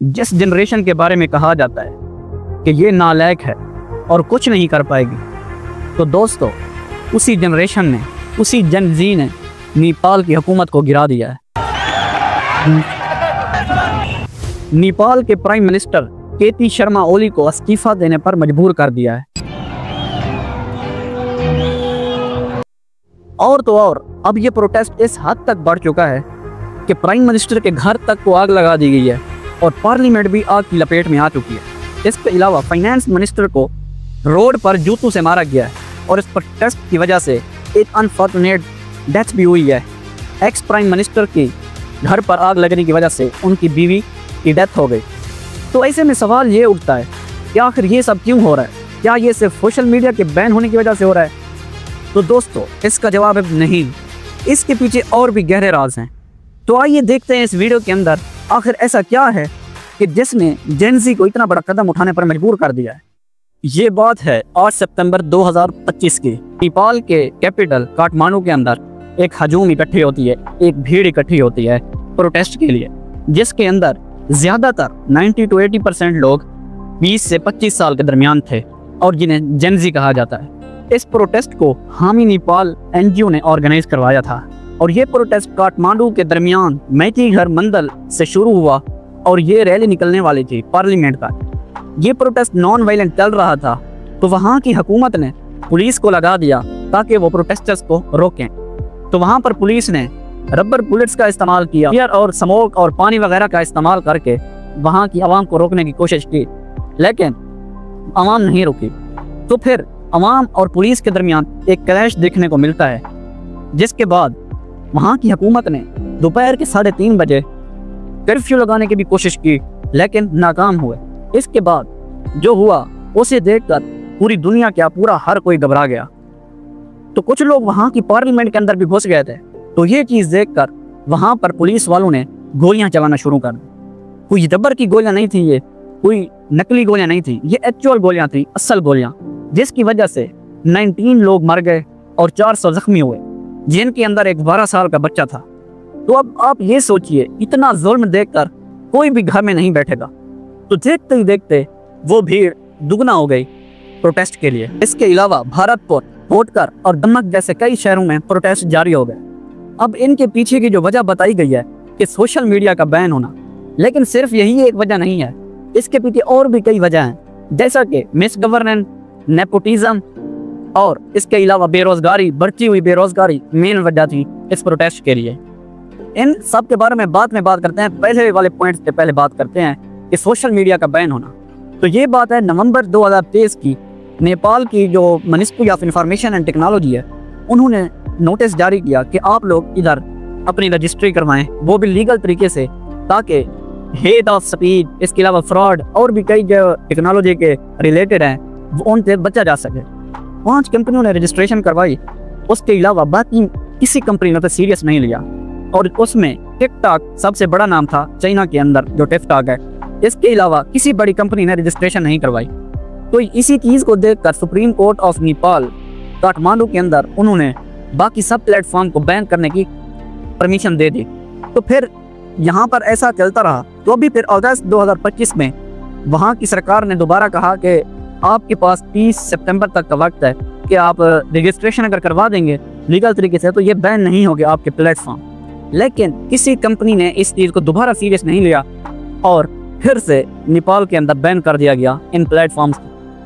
जिस जनरेशन के बारे में कहा जाता है कि ये नालायक है और कुछ नहीं कर पाएगी, तो दोस्तों उसी जनरेशन ने, उसी जन जी ने नेपाल की हुकूमत को गिरा दिया है। नेपाल के prime minister KP Sharma Oli को इस्तीफा देने पर मजबूर कर दिया है। और तो और अब ये प्रोटेस्ट इस हद तक बढ़ चुका है कि प्राइम मिनिस्टर के घर तक को आग लगा दी गई है और पार्लियामेंट भी आग की लपेट में आ चुकी है। इसके अलावा फाइनेंस मिनिस्टर को रोड पर जूतों से मारा गया है और इस प्रोटेस्ट की वजह से एक अनफॉर्चुनेट डेथ भी हुई है। एक्स प्राइम मिनिस्टर के घर पर आग लगने की वजह से उनकी बीवी की डेथ हो गई। तो ऐसे में सवाल ये उठता है कि आखिर ये सब क्यों हो रहा है? क्या ये सिर्फ सोशल मीडिया के बैन होने की वजह से हो रहा है? तो दोस्तों इसका जवाब है नहीं, इसके पीछे और भी गहरे राज हैं। तो आइए देखते हैं इस वीडियो के अंदर आखिर ऐसा क्या है कि जिसने जेन ज़ी को इतना बड़ा कदम उठाने पर मजबूर कर दिया है। ये बात है 8 सितंबर 2025 की। नेपाल के कैपिटल काठमांडू के अंदर एक हजूम इकट्ठी होती है, एक भीड़ इकट्ठी होती है प्रोटेस्ट के लिए, जिसके अंदर ज़्यादातर 90 to 80% लोग 20 से 25 साल के दरमियान थे और जिन्हें जेन ज़ी कहा जाता है। इस प्रोटेस्ट को हामी नेपाल NGO ने ऑर्गेनाइज करवाया था और ये प्रोटेस्ट काठमांडू के दरमियान मैती घर मंडल से शुरू हुआ और ये रैली निकलने वाली थी पार्लियामेंट का। ये प्रोटेस्ट नॉन वायलेंट चल रहा था, तो वहाँ की हुकूमत ने पुलिस को लगा दिया ताकि वो प्रोटेस्टर्स को रोकें। तो वहाँ पर पुलिस ने रबर बुलेट्स का इस्तेमाल किया, एयर और स्मोक और पानी वगैरह का इस्तेमाल करके वहाँ की आवाम को रोकने की कोशिश की, लेकिन आवाम नहीं रुकी। तो फिर आवाम और पुलिस के दरमियान एक क्लैश देखने को मिलता है, जिसके बाद वहाँ की हुकूमत ने दोपहर के 3:30 बजे कर्फ्यू लगाने की भी कोशिश की, लेकिन नाकाम हुए। इसके बाद जो हुआ उसे देखकर पूरी दुनिया क्या पूरा हर कोई घबरा गया। तो कुछ लोग वहाँ की पार्लियामेंट के अंदर भी घुस गए थे। तो ये चीज़ देखकर वहाँ पर पुलिस वालों ने गोलियां चलाना शुरू कर दी। कोई रबर की गोलियां नहीं थी, ये कोई नकली गोलियां नहीं थी, ये एक्चुअल गोलियां थी, असल गोलियां, जिसकी वजह से 19 लोग मर गए और 400 जख्मी हुए, जिनके अंदर एक 12 साल का बच्चा था। तो अब आप ये सोचिए, इतना जुल्म देखकर कोई भी घर में नहीं बैठेगा। तो देखते ही देखते वो भीड़ दुगना हो गई प्रोटेस्ट के लिए। इसके अलावा भारतपुर, होटकर और दमक जैसे कई शहरों में प्रोटेस्ट जारी हो गए। अब इनके पीछे की जो वजह बताई गई है कि सोशल मीडिया का बैन होना, लेकिन सिर्फ यही एक वजह नहीं है, इसके पीछे और भी कई वजह हैं, जैसा कि मिस गवर्नेंस, नेपोटिज्म और इसके अलावा बेरोजगारी, बढ़ती हुई बेरोजगारी मेन वजह थी इस प्रोटेस्ट के लिए। इन सब के बारे में बाद में बात करते हैं। पहले वाले पॉइंट से पहले बात करते हैं कि सोशल मीडिया का बैन होना। तो ये बात है नवंबर 2023 की। नेपाल की जो ministry of information and technology है, उन्होंने नोटिस जारी किया कि आप लोग इधर अपनी रजिस्ट्री करवाएं, वो भी लीगल तरीके से, ताकि हेट ऑफ स्पीच, इसके अलावा फ्रॉड और भी कई जो टेक्नोलॉजी के रिलेटेड हैं उनसे बचा जा सके। 5 कंपनियों ने रजिस्ट्रेशन करवाई, उसके अलावा बाकी किसी कंपनी ने तो सीरियस नहीं लिया। और उसमें टिकटॉक सबसे बड़ा नाम था चाइना के अंदर जो टिकटॉक है। इसके अलावा किसी बड़ी कंपनी ने रजिस्ट्रेशन नहीं करवाई। तो इसी चीज़ को देखकर supreme court of Nepal Kathmandu के अंदर उन्होंने बाकी सब प्लेटफॉर्म को बैन करने की परमिशन दे दी। तो फिर यहाँ पर ऐसा चलता रहा। तो अभी फिर अगस्त 2025 में वहाँ की सरकार ने दोबारा कहा कि आपके पास 30 सितंबर तक का वक्त है कि आप रजिस्ट्रेशन अगर करवा देंगे लीगल तरीके से तो ये बैन नहीं होगा आपके प्लेटफॉर्म। लेकिन किसी कंपनी ने इस चीज़ को दोबारा सीरियस नहीं लिया और फिर से नेपाल के अंदर बैन कर दिया गया इन प्लेटफॉर्म्स,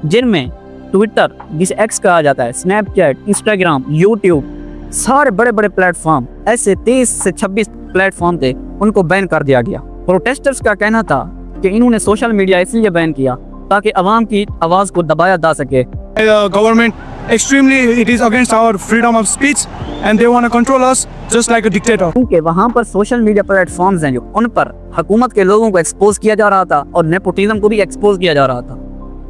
जिनमें ट्विटर, जिसे एक्स कहा जाता है, स्नैपचैट, इंस्टाग्राम, यूट्यूब, सारे बड़े बड़े प्लेटफॉर्म, ऐसे 23 से 26 प्लेटफॉर्म थे, उनको बैन कर दिया गया। प्रोटेस्टर्स का कहना था कि इन्होंने सोशल मीडिया इसलिए बैन किया ताकि अवाम की आवाज़ को दबाया जा सके। Government extremely it is against our freedom of speech and they want to control us just like a dictator। क्योंकि वहाँ पर सोशल मीडिया प्लेटफॉर्म्स हैं जो उन पर हुकूमत के लोगों को एक्सपोज किया जा रहा था और नेपोटिज्म को भी एक्सपोज किया जा रहा था।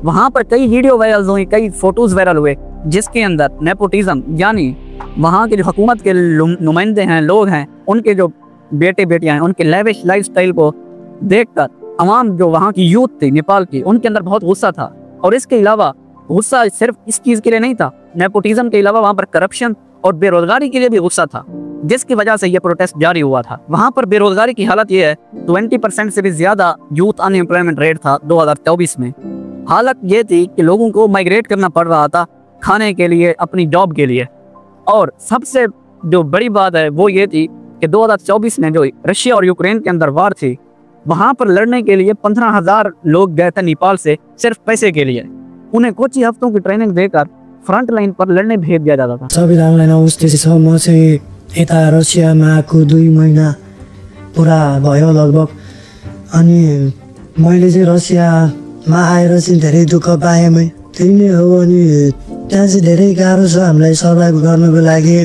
वहाँ पर कई वीडियो वायरल हुई, कई फोटोज वायरल हुए, जिसके अंदर नेपोटिज्म यानी वहाँ के जो हुकूमत के नुमाइंदे हैं, लोग हैं, उनके जो बेटे बेटियाँ हैं, उनके लेविश लाइफस्टाइल को देखकर अवाम जो वहाँ की यूथ थी नेपाल की, उनके अंदर बहुत गुस्सा था। और इसके अलावा गुस्सा सिर्फ इस चीज़ के लिए नहीं था, नेपोटिज्म के अलावा वहाँ पर करप्शन और बेरोजगारी के लिए भी गुस्सा था। जिसकी वजह से ये प्रोटेस्ट जारी हुआ था। वहाँ पर बेरोजगारी की हालत ये है, 20% से भी ज़्यादा यूथ अनएम्प्लॉयमेंट रेट था 2024 में। हालत ये थी कि लोगों को माइग्रेट करना पड़ रहा था खाने के लिए, अपनी जॉब के लिए। और सबसे जो बड़ी बात है वो ये थी कि 2024 में जो रशिया और यूक्रेन के अंदर वार थी, वहाँ पर लड़ने के लिए 15,000 लोग गए थे नेपाल से, सिर्फ पैसे के लिए। उन्हें कुछ ही हफ्तों की ट्रेनिंग देकर फ्रंट लाइन पर लड़ने भेज दिया जाता था। सबैजनालाई नमस्ते छ। म चाहिँ यता रसियामा आएको 2 महिना पुरा भयो लगभग। अनि मैले चाहिँ रसियामा आएर चाहिँ धेरै दुःख पाएँ। त्यही नै हो। अनि त्यहाँ चाहिँ धेरै गाह्रो छ हामीलाई सर्भाइभ गर्नको लागि।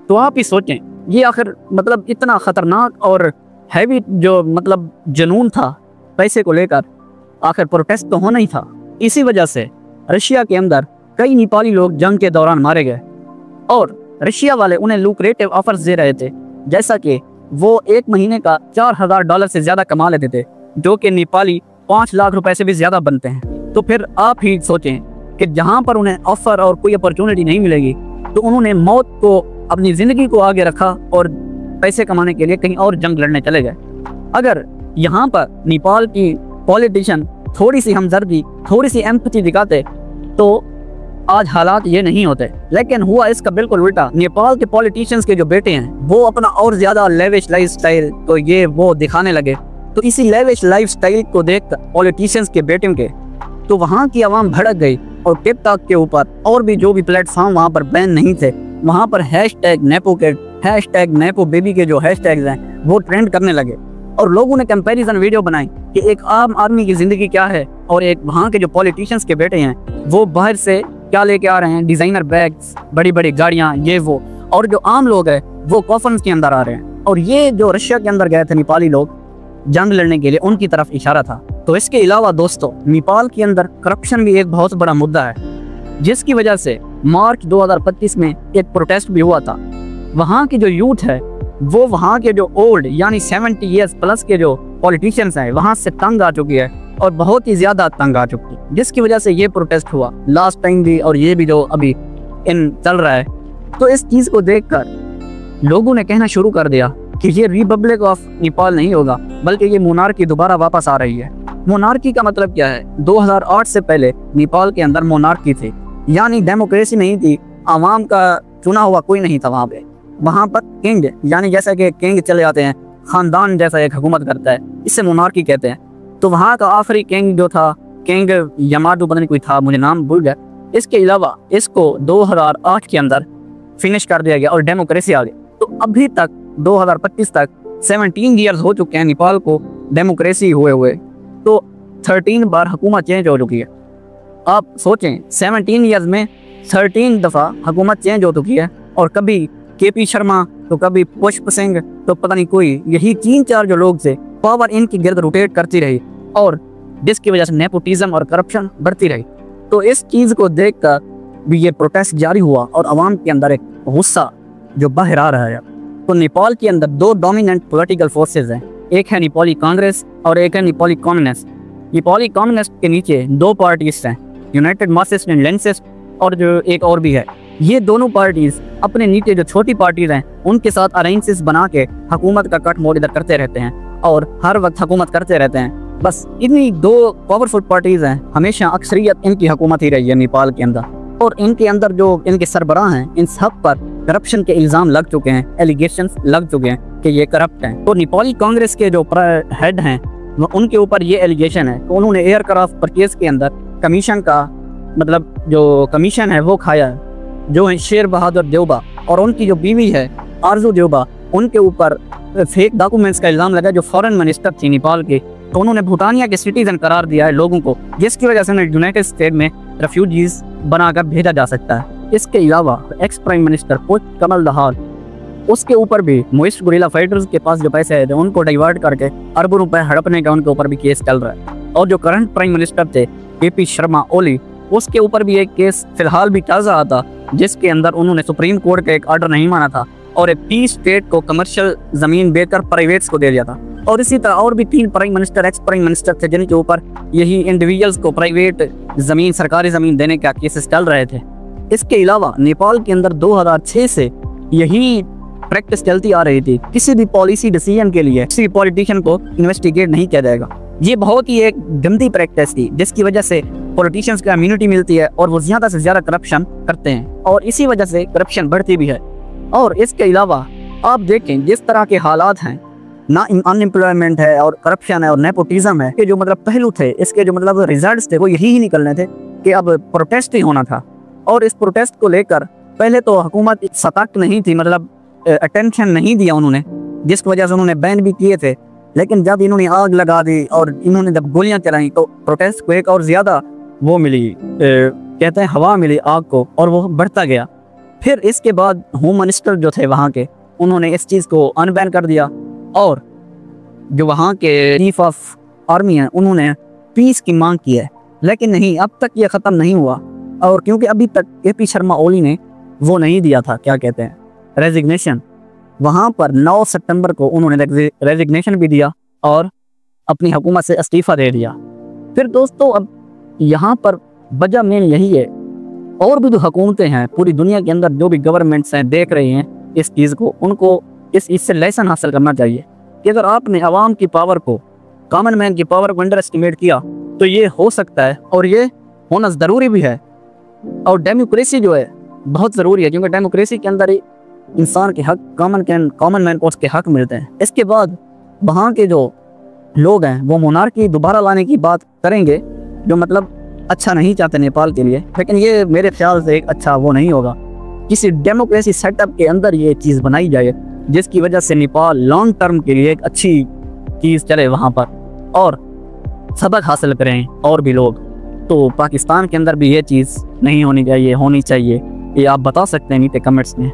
तो आप ही सोचें, ये आखिर मतलब इतना ख़तरनाक और हैवी जो मतलब जुनून था पैसे को लेकर, आखिर प्रोटेस्ट तो होना ही था। इसी वजह से रशिया के अंदर कई नेपाली लोग जंग के दौरान मारे गए और रशिया वाले उन्हें लुक्रेटिव ऑफर्स दे रहे थे, जैसा कि वो 1 महीने का $4,000 से ज़्यादा कमा लेते थे, जो कि नेपाली 5 लाख रुपए से भी ज़्यादा बनते हैं। तो फिर आप ही सोचें कि जहाँ पर उन्हें ऑफ़र और कोई अपॉर्चुनिटी नहीं मिलेगी तो उन्होंने मौत को, अपनी ज़िंदगी को आगे रखा और पैसे कमाने के लिए कहीं और जंग लड़ने चले गए। अगर यहाँ पर नेपाल की पॉलिटिशियन थोड़ी सी हमदर्दी, थोड़ी सी एम्पैथी दिखाते तो आज हालात ये नहीं होते। लेकिन हुआ इसका बिल्कुल उल्टा। नेपाल के पॉलिटिशियंस के जो बेटे हैं वो अपना और ज़्यादा लेविश लाइफस्टाइल तो ये वो दिखाने लगे। तो इसी लेविश लाइफस्टाइल को देखकर पॉलिटिशियंस के बेटे के तो वहाँ की आवाम भड़क गई और टिकटॉक के ऊपर और भी जो भी प्लेटफॉर्म वहाँ पर बैन नहीं थे, वहाँ पर #NepoKid, #NepoBaby के जो हैशटैग्स हैं वो ट्रेंड करने लगे। और लोगों ने कंपैरिजन वीडियो बनाई कि एक आम आदमी की ज़िंदगी क्या है और एक वहाँ के जो पॉलिटिशियंस के बेटे हैं वो बाहर से क्या लेके आ रहे हैं, डिज़ाइनर बैग्स, बड़ी बड़ी गाड़ियाँ, ये वो। और जो आम लोग हैं वो कॉफन्स के अंदर आ रहे हैं। और ये जो रशिया के अंदर गए थे नेपाली लोग जंग लड़ने के लिए, उनकी तरफ इशारा था। तो इसके अलावा दोस्तों, नेपाल के अंदर करप्शन भी एक बहुत बड़ा मुद्दा है, जिसकी वजह से मार्च 2025 में एक प्रोटेस्ट भी हुआ था। वहाँ की जो यूथ है वो वहाँ के जो ओल्ड यानी 70 ईयर्स प्लस के जो पॉलिटिशियंस हैं वहाँ से तंग आ चुकी है और बहुत ही ज़्यादा तंग आ चुकी है, जिसकी वजह से ये प्रोटेस्ट हुआ लास्ट टाइम भी और ये भी जो अभी इन चल रहा है। तो इस चीज़ को देखकर लोगों ने कहना शुरू कर दिया कि ये रिपब्लिक ऑफ नेपाल नहीं होगा, बल्कि ये मोनार्की दोबारा वापस आ रही है। मोनार्की का मतलब क्या है? 2008 से पहले नेपाल के अंदर मोनार्की थी, यानी डेमोक्रेसी नहीं थी, आवाम का चुना हुआ कोई नहीं था वहाँ पे। वहाँ पर किंग यानी जैसा कि किंग चले आते हैं, ख़ानदान जैसा एक हुकूमत करता है, इसे मोनार्की कहते हैं। तो वहाँ का आखिरी किंग जो था, किंग यमाटो पता नहीं कोई था, मुझे नाम भूल गया। इसके अलावा इसको 2008 के अंदर फिनिश कर दिया गया और डेमोक्रेसी आ गई। तो अभी तक 2025 तक 17 ईयर्स हो चुके हैं नेपाल को डेमोक्रेसी हुए। तो 13 बार हुकूमत चेंज हो चुकी है। आप सोचें, 17 ईयर्स में 13 दफ़ा हुकूमत चेंज हो चुकी है। और कभी KP शर्मा तो कभी पुष्प सिंह तो पता नहीं कोई, यही 3-4 जो लोग थे, पावर इनकी गिर्द रोटेट करती रही और जिसकी वजह से नेपोटिज्म और करप्शन बढ़ती रही। तो इस चीज़ को देखकर भी ये प्रोटेस्ट जारी हुआ और आवाम के अंदर एक गुस्सा जो बाहर आ रहा है। तो नेपाल के अंदर 2 डोमिनेंट पॉलिटिकल फोर्सेस हैं, एक है नेपाली कांग्रेस और एक है नेपाली कम्युनिस्ट। नेपाली कम्युनिस्ट के नीचे 2 पार्टीज हैं, यूनाइटेड मार्क्सिस्ट एंड लेनिनिस्ट और जो एक और भी है। ये दोनों पार्टीज अपने नीचे जो छोटी पार्टीज हैं उनके साथ अलायंसेस बना के हुकूमत का कट मोड़ इधर करते रहते हैं और हर वक्त हुकूमत करते रहते हैं। बस इन्हीं 2 पावरफुल पार्टीज हैं, हमेशा अक्सरियत इनकी हुकूमत ही रही है नेपाल के अंदर। और इनके अंदर जो इनके सरबराह हैं, इन सब पर करप्शन के इल्ज़ाम लग चुके हैं, एलिगेशंस लग चुके हैं कि ये करप्ट हैं। तो नेपाली कांग्रेस के जो हेड हैं उनके ऊपर ये एलिगेशन है कि उन्होंने एयरक्राफ्ट परचेज के अंदर कमीशन का मतलब जो कमीशन है वो खाया है। जो है शेर बहादुर देवबा और उनकी जो बीवी है आरजू देवबा, उनके ऊपर फेक डॉक्यूमेंट्स का इल्ज़ाम लगा, जो फॉरेन मिनिस्टर थी नेपाल के। तो उन्होंने भूटानिया के सिटीजन करार दिया है लोगों को, जिसकी वजह से उन्हें यूनाइटेड स्टेट में रेफ्यूजीज बनाकर भेजा जा सकता है। इसके अलावा एक्स प्राइम मिनिस्टर कमल दहाल, उसके ऊपर भी मोइस्ट गुरिल्ला फाइटर्स के पास जो पैसे थे उनको डाइवर्ट करके अरबों रुपए हड़पने का उनके ऊपर भी केस चल रहा है। और जो करंट प्राइम मिनिस्टर थे KP शर्मा ओली, उसके ऊपर भी एक केस फिलहाल भी ताज़ा आता, जिसके अंदर उन्होंने सुप्रीम कोर्ट का एक आर्डर नहीं माना था और एक 30 स्टेट को कमर्शियल ज़मीन बेचकर प्राइवेट्स को दे दिया था। और इसी तरह और भी 3 prime minister, ex prime minister थे, जिनके ऊपर यही इंडिविजुअल्स को प्राइवेट ज़मीन, सरकारी ज़मीन देने का केसेस चल रहे थे। इसके अलावा नेपाल के अंदर 2006 से यही प्रैक्टिस चलती आ रही थी। किसी भी पॉलिसी डिसीजन के लिए किसी पॉलिटिशियन को इन्वेस्टिगेट नहीं किया जाएगा। ये बहुत ही एक गंदी प्रैक्टिस थी, जिसकी वजह से पॉलिटिशियंस को इम्यूनिटी मिलती है और वो ज़्यादा से ज़्यादा करप्शन करते हैं और इसी वजह से करप्शन बढ़ती भी है। और इसके अलावा आप देखें जिस तरह के हालात हैं, ना अनएम्प्लॉयमेंट है और करप्शन है और नेपोटिज्म है, के जो मतलब पहलू थे, इसके जो मतलब रिजल्ट्स थे वो यही ही निकलने थे कि अब प्रोटेस्ट ही होना था। और इस प्रोटेस्ट को लेकर पहले तो हुकूमत सतर्क नहीं थी, मतलब अटेंशन नहीं दिया उन्होंने, जिस वजह से उन्होंने बैन भी किए थे। लेकिन जब इन्होंने आग लगा दी और इन्होंने जब गोलियां चलाई तो प्रोटेस्ट को एक और ज़्यादा वो मिली, कहते हैं हवा मिली आग को, और वो बढ़ता गया। फिर इसके बाद होम मिनिस्टर जो थे वहाँ के, उन्होंने इस चीज़ को अनबैन कर दिया और जो वहाँ के चीफ ऑफ आर्मी हैं उन्होंने पीस की मांग की है। लेकिन नहीं, अब तक ये ख़त्म नहीं हुआ। और क्योंकि अभी तक AP शर्मा ओली ने वो नहीं दिया था, क्या कहते हैं, रेजिग्नेशन, वहाँ पर 9 सितंबर को उन्होंने रेजिग्नेशन भी दिया और अपनी हुकूमत से इस्तीफ़ा दे दिया। फिर दोस्तों अब यहाँ पर वजह मेन यही है, और भी जो हुकूमतें हैं पूरी दुनिया के अंदर, जो भी गवर्नमेंट्स हैं देख रही हैं इस चीज़ को, उनको इससे लेसन हासिल करना चाहिए कि अगर आपने आवाम की पावर को, कॉमन मैन की पावर को अंडर एस्टिमेट किया तो ये हो सकता है और ये होना ज़रूरी भी है। और डेमोक्रेसी जो है बहुत ज़रूरी है, क्योंकि डेमोक्रेसी के अंदर ही इंसान के हक, कॉमन मैन को उसके हक मिलते हैं। इसके बाद वहाँ के जो लोग हैं वो मोनार्की दोबारा लाने की बात करेंगे, जो मतलब अच्छा नहीं चाहते नेपाल के लिए। लेकिन ये मेरे ख्याल से एक अच्छा वो नहीं होगा। किसी डेमोक्रेसी सेटअप के अंदर ये चीज़ बनाई जाए जिसकी वजह से नेपाल लॉन्ग टर्म के लिए एक अच्छी चीज़ चले वहाँ पर और सबक हासिल करें और भी लोग। तो पाकिस्तान के अंदर भी ये चीज़ नहीं होनी चाहिए, होनी चाहिए। ये आप बता सकते हैं नीचे कमेंट्स में।